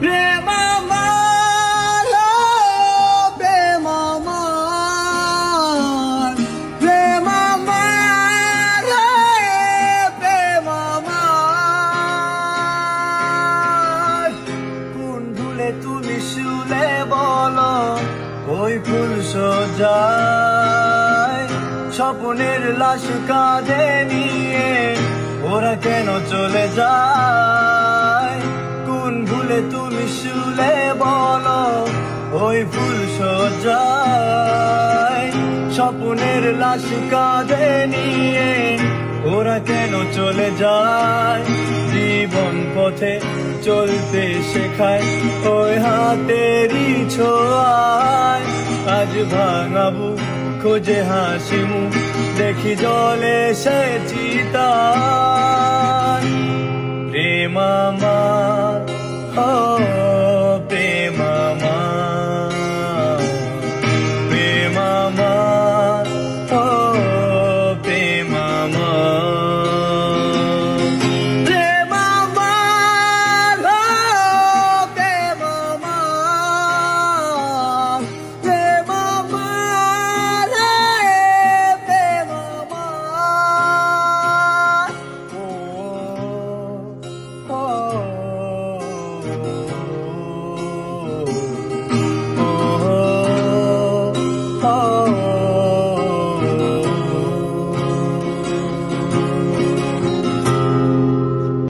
প্রেম আমার, প্রেম আমার, প্রেম আমার, প্রেম আমার। কোন ভুলে তুমি শুলে বলো ওই ফুল সজ্জায়, স্বপ্নের লাশ কাঁধে নিয়ে ওরা কেন চলে যায়? কোন ভুলে তুমি শুলে বলো ওই ফুল সজ্জায়, স্বপ্নের লাশ কাঁধে নিয়ে ওরা কেন চলে যায়? জীবন পথে চলতে শেখায় ওই হাতেরই ছোঁয়ায়, আজ ভাঙাবো খোঁজে হাসি মুখ, দেখি জলে সে চিতায়। প্রেম আমার,